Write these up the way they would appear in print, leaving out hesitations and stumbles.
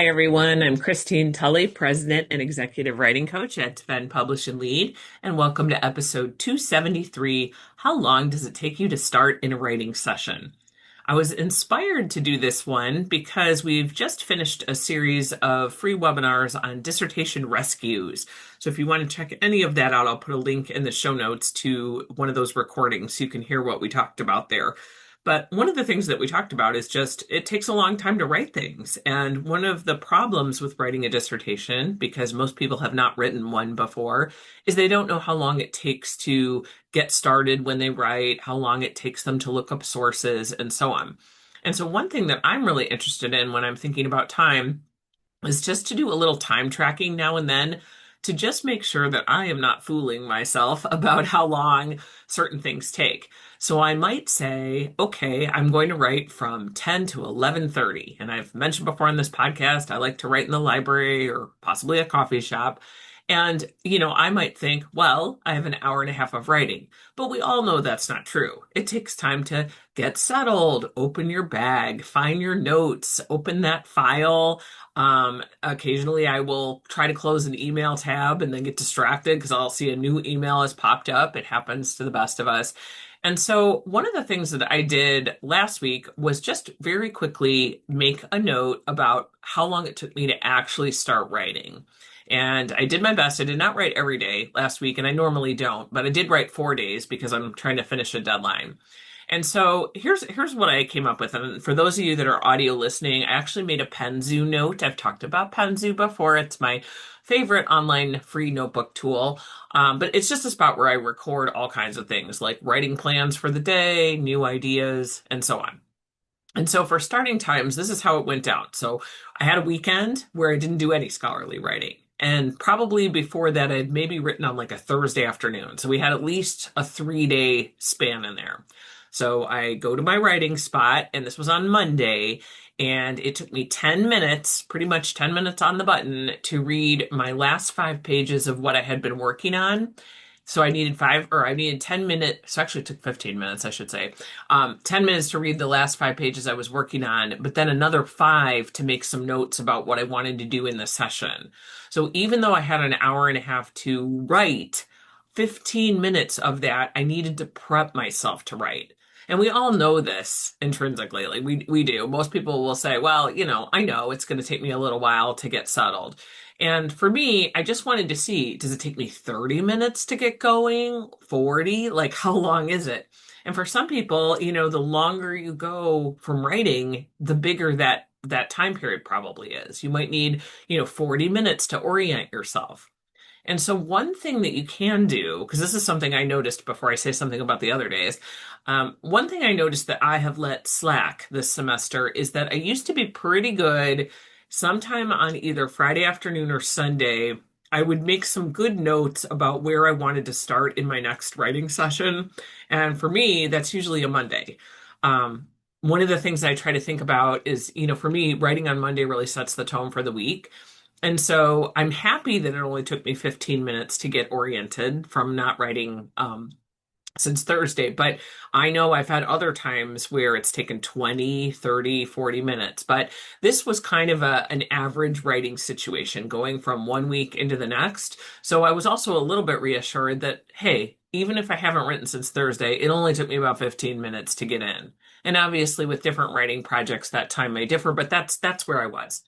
Hi, everyone. I'm Christine Tully, President and Executive Writing Coach at Defend, Publish, and Lead. And welcome to episode 273. How long does it take you to start in a writing session? I was inspired to do this one because we've just finished a series of free webinars on dissertation rescues. So if you want to check any of that out, I'll put a link in the show notes to one of those recordings so you can hear what we talked about there. But one of the things that we talked about is just it takes a long time to write things. And one of the problems with writing a dissertation, because most people have not written one before, is they don't know how long it takes to get started when they write, how long it takes them to look up sources, and so on. And so, one thing that I'm really interested in when I'm thinking about time is just to do a little time tracking now and then to just make sure that I am not fooling myself about how long certain things take. So I might say, okay, I'm going to write from 10 to 11:30. And I've mentioned before on this podcast, I like to write in the library or possibly a coffee shop. And, I might think, well, I have an hour and a half of writing. But we all know that's not true. It takes time to get settled, open your bag, find your notes, open that file. Occasionally I will try to close an email tab and then get distracted because I'll see a new email has popped up. It happens to the best of us. And so one of the things that I did last week was just very quickly make a note about how long it took me to actually start writing. And I did my best. I did not write every day last week, and I normally don't, but I did write 4 days because I'm trying to finish a deadline. And so here's what I came up with. And for those of you that are audio listening, I actually made a Penzu note. I've talked about Penzu before. It's my favorite online free notebook tool. But it's just a spot where I record all kinds of things like writing plans for the day, new ideas, and so on. And so for starting times, this is how it went down. So I had a weekend where I didn't do any scholarly writing. And probably before that, I'd maybe written on like a Thursday afternoon. So we had at least a 3-day span in there. So I go to my writing spot, and this was on Monday, and it took me 10 minutes, pretty much 10 minutes on the button, to read my last 5 pages of what I had been working on. So I needed 10 minutes. So actually it took 15 minutes, I should say. 10 minutes to read the last 5 pages I was working on, but then another 5 to make some notes about what I wanted to do in the session. So even though I had an hour and a half to write, 15 minutes of that I needed to prep myself to write. And we all know this intrinsically. Like we do. Most people will say, well, I know it's going to take me a little while to get settled. And for me, I just wanted to see, does it take me 30 minutes to get going? 40? Like, how long is it? And for some people, the longer you go from writing, the bigger that time period probably is. You might need, 40 minutes to orient yourself. And so one thing that you can do, because this is something I noticed before I say something about the other days, one thing I noticed that I have let slack this semester is that I used to be pretty good sometime on either Friday afternoon or Sunday. I would make some good notes about where I wanted to start in my next writing session. And for me, that's usually a Monday. One of the things I try to think about is, for me, writing on Monday really sets the tone for the week. And so I'm happy that it only took me 15 minutes to get oriented from not writing since Thursday. But I know I've had other times where it's taken 20, 30, 40 minutes. But this was kind of an average writing situation going from one week into the next. So I was also a little bit reassured that, hey, even if I haven't written since Thursday, it only took me about 15 minutes to get in. And obviously with different writing projects, that time may differ, but that's where I was.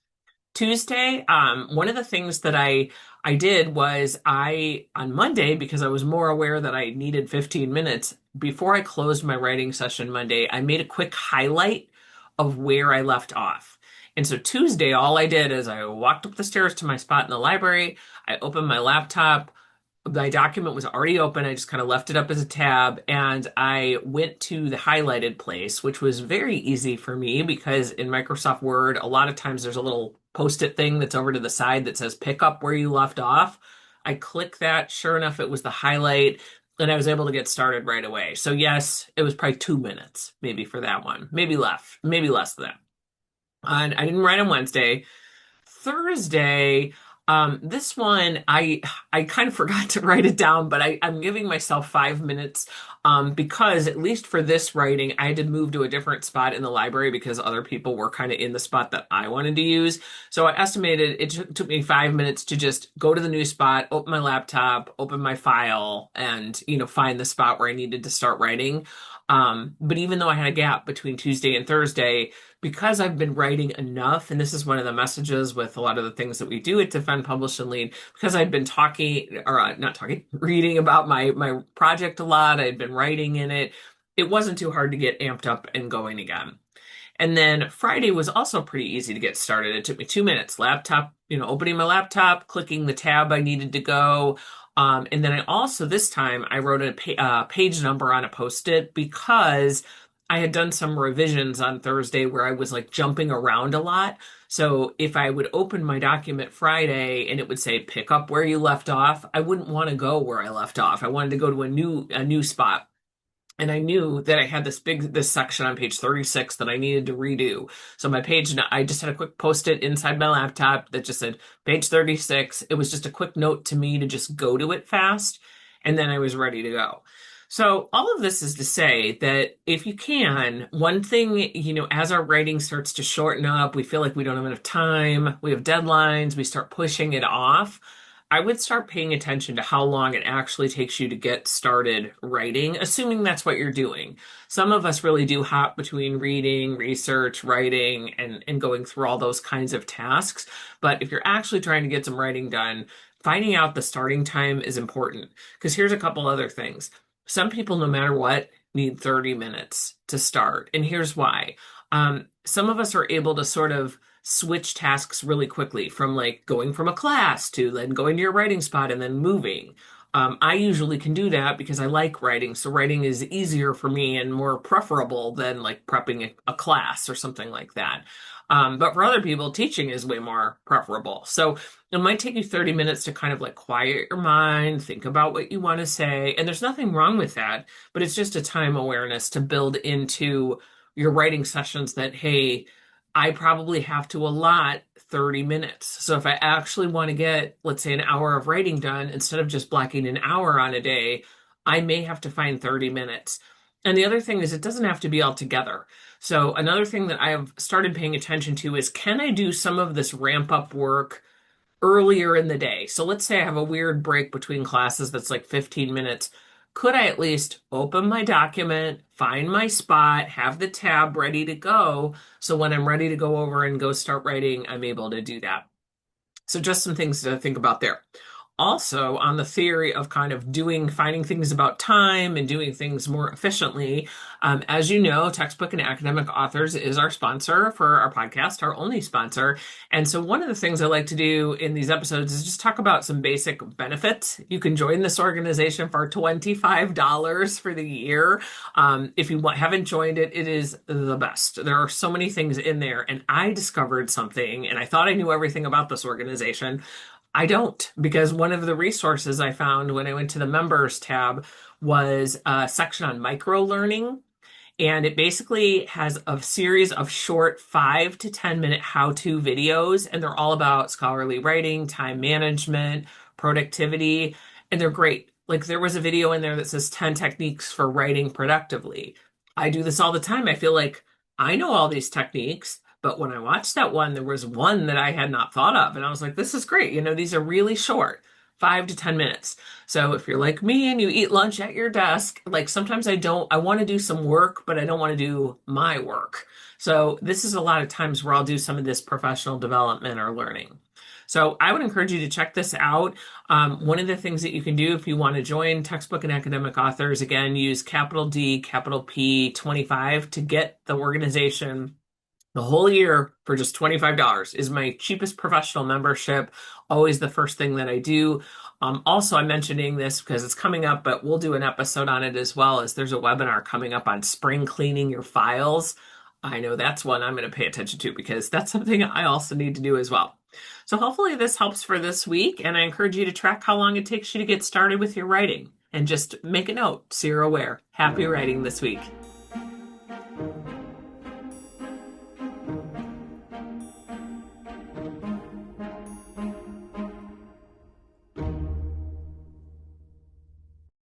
Tuesday, one of the things that I did was on Monday, because I was more aware that I needed 15 minutes, before I closed my writing session Monday, I made a quick highlight of where I left off. And so Tuesday, all I did is I walked up the stairs to my spot in the library, I opened my laptop, my document was already open. I just kind of left it up as a tab, and I went to the highlighted place, which was very easy for me because in Microsoft Word, a lot of times there's a little post-it thing that's over to the side that says pick up where you left off. I clicked that. Sure enough, it was the highlight, and I was able to get started right away. So yes, it was probably 2 minutes maybe for that one, maybe less than that. And I didn't write on Wednesday. Thursday, This one, I kind of forgot to write it down, but I'm giving myself 5 minutes because at least for this writing, I had to move to a different spot in the library because other people were kind of in the spot that I wanted to use. So I estimated it took me 5 minutes to just go to the new spot, open my laptop, open my file, and find the spot where I needed to start writing. But even though I had a gap between Tuesday and Thursday, because I've been writing enough, and this is one of the messages with a lot of the things that we do at Defend, Publish, and Lead, because I've been talking, or not talking, reading about my project a lot, I'd been writing in it, it wasn't too hard to get amped up and going again. And then Friday was also pretty easy to get started. It took me 2 minutes, laptop, opening my laptop, clicking the tab I needed to go. And then I also, this time, I wrote a page number on a Post-it because I had done some revisions on Thursday where I was like jumping around a lot. So if I would open my document Friday and it would say pick up where you left off, I wouldn't want to go where I left off. I wanted to go to a new spot. And I knew that I had this section on page 36 that I needed to redo. So my page, I just had a quick post-it inside my laptop that just said page 36. It was just a quick note to me to just go to it fast. And then I was ready to go. So all of this is to say that if you can, one thing, as our writing starts to shorten up, we feel like we don't have enough time, we have deadlines, we start pushing it off. I would start paying attention to how long it actually takes you to get started writing, assuming that's what you're doing. Some of us really do hop between reading, research, writing, and going through all those kinds of tasks. But if you're actually trying to get some writing done, finding out the starting time is important. Because here's a couple other things. Some people, no matter what, need 30 minutes to start. And here's why. Some of us are able to sort of switch tasks really quickly from like going from a class to then going to your writing spot and then moving. I usually can do that because I like writing. So writing is easier for me and more preferable than like prepping a class or something like that. But for other people, teaching is way more preferable. So it might take you 30 minutes to kind of like quiet your mind, think about what you want to say. And there's nothing wrong with that, but it's just a time awareness to build into your writing sessions that, hey, I probably have to allot 30 minutes. So if I actually want to get, let's say, an hour of writing done, instead of just blocking an hour on a day, I may have to find 30 minutes. And the other thing is, it doesn't have to be all together. So another thing that I have started paying attention to is, can I do some of this ramp up work earlier in the day? So let's say I have a weird break between classes that's like 15 minutes. Could I at least open my document, find my spot, have the tab ready to go? So when I'm ready to go over and go start writing, I'm able to do that. So just some things to think about there. Also, on the theory of kind of finding things about time and doing things more efficiently, as you know, Textbook and Academic Authors is our sponsor for our podcast, our only sponsor. And so one of the things I like to do in these episodes is just talk about some basic benefits. You can join this organization for $25 for the year. If you haven't joined it, it is the best. There are so many things in there. And I discovered something, and I thought I knew everything about this organization. I don't, because one of the resources I found when I went to the members tab was a section on micro learning. And it basically has a series of short 5 to 10 minute how-to videos, and they're all about scholarly writing, time management, productivity, and they're great. Like there was a video in there that says 10 techniques for writing productively. I do this all the time. I feel like I know all these techniques, but when I watched that one, there was one that I had not thought of, and I was like, this is great. These are really short. 5 to 10 minutes. So if you're like me and you eat lunch at your desk, like sometimes I want to do some work, but I don't want to do my work. So this is a lot of times where I'll do some of this professional development or learning. So I would encourage you to check this out. One of the things that you can do if you want to join Textbook and Academic Authors, again, use capital D, capital P 25 to get the organization the whole year for just $25 is my cheapest professional membership. Always the first thing that I do. Also, I'm mentioning this because it's coming up, but we'll do an episode on it as well, as there's a webinar coming up on spring cleaning your files. I know that's one I'm going to pay attention to because that's something I also need to do as well. So hopefully this helps for this week, and I encourage you to track how long it takes you to get started with your writing. And just make a note so you're aware. Happy writing this week.